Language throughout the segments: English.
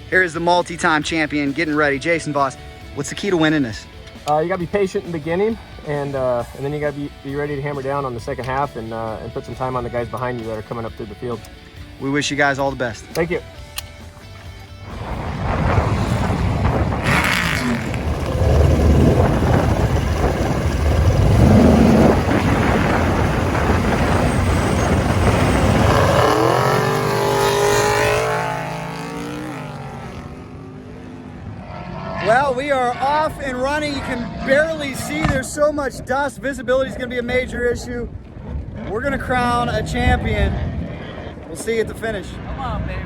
Here is the multi-time champion getting ready. Jason Voss, what's the key to winning this? You gotta be patient in the beginning, and then you gotta be ready to hammer down on the second half and put some time on the guys behind you that are coming up through the field. We wish you guys all the best. Thank you. Well, we are off and running. You can barely see. There's so much dust. Visibility is going to be a major issue. We're going to crown a champion. We'll see you at the finish. Come on, baby.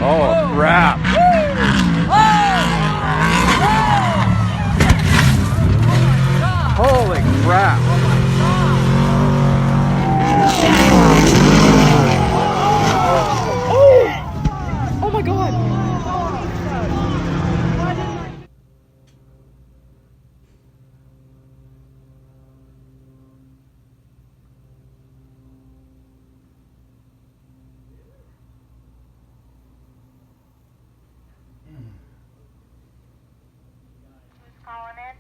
Oh, crap. Holy crap. Oh my God. Calling in.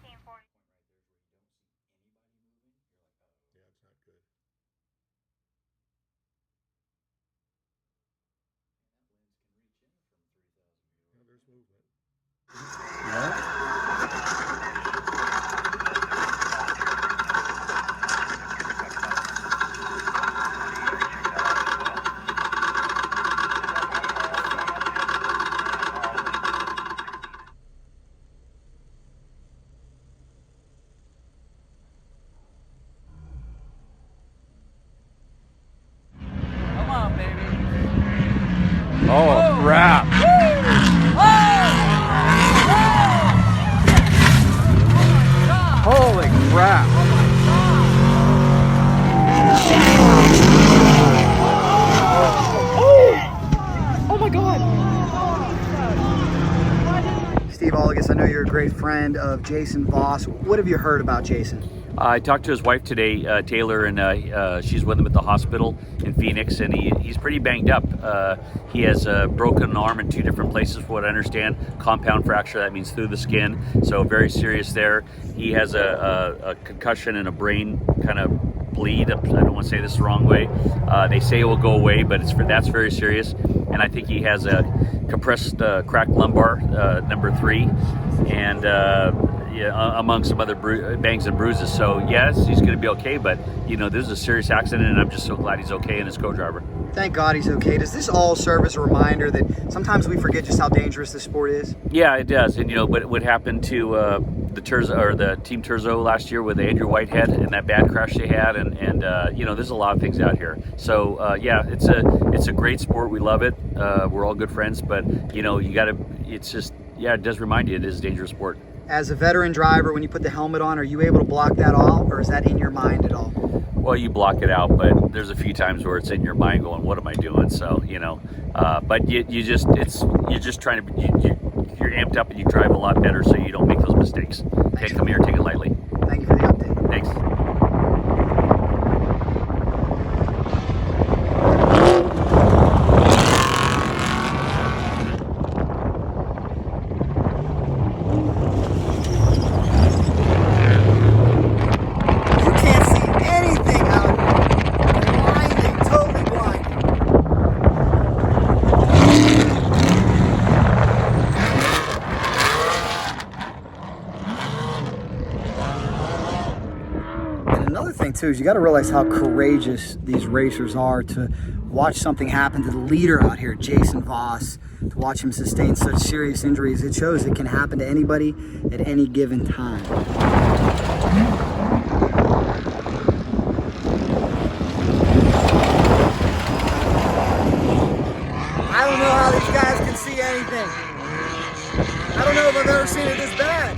Team 40. Yeah, it's not good. Yeah, there's movement. Come on, baby. Oh, crap. Holy crap. Oh my God. Steve Olliges, I know you're a great friend of Jason Voss. What have you heard about Jason? I talked to his wife today, Taylor, and she's with him at the hospital in Phoenix, and he's pretty banged up. He has a broken arm in 2 different places, from what I understand. Compound fracture, that means through the skin, so very serious there. He has a concussion and a brain kind of bleed. I don't want to say this the wrong way. They say it will go away, but that's very serious. And I think he has a compressed cracked lumbar, number 3, and among some other bangs and bruises. So yes, he's going to be okay, but this is a serious accident, and I'm just so glad he's okay and his co-driver. Thank God he's okay. Does this all serve as a reminder that sometimes we forget just how dangerous this sport is? Yeah, it does. And what happened to the Team Terzo last year with Andrew Whitehead and that bad crash they had, and there's a lot of things out here. So yeah, it's a great sport. We love it. We're all good friends, but you got to. It's just it does remind you it is a dangerous sport. As a veteran driver, when you put the helmet on, are you able to block that off, or is that in your mind at all? Well, you block it out, but there's a few times where it's in your mind going, what am I doing? So, but you're just trying to, you're amped up and you drive a lot better so you don't make those mistakes. Okay, come here, take it lightly. Thank you for the update. Thanks. Another thing too is you got to realize how courageous these racers are to watch something happen to the leader out here, Jason Voss, to watch him sustain such serious injuries. It shows it can happen to anybody at any given time. I don't know how these guys can see anything. I don't know if I've ever seen it this bad.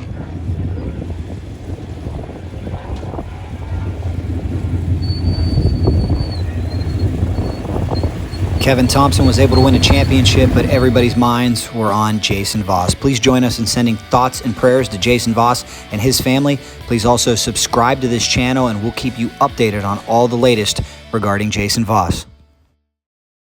Kevin Thompson was able to win a championship, but everybody's minds were on Jason Voss. Please join us in sending thoughts and prayers to Jason Voss and his family. Please also subscribe to this channel, and we'll keep you updated on all the latest regarding Jason Voss.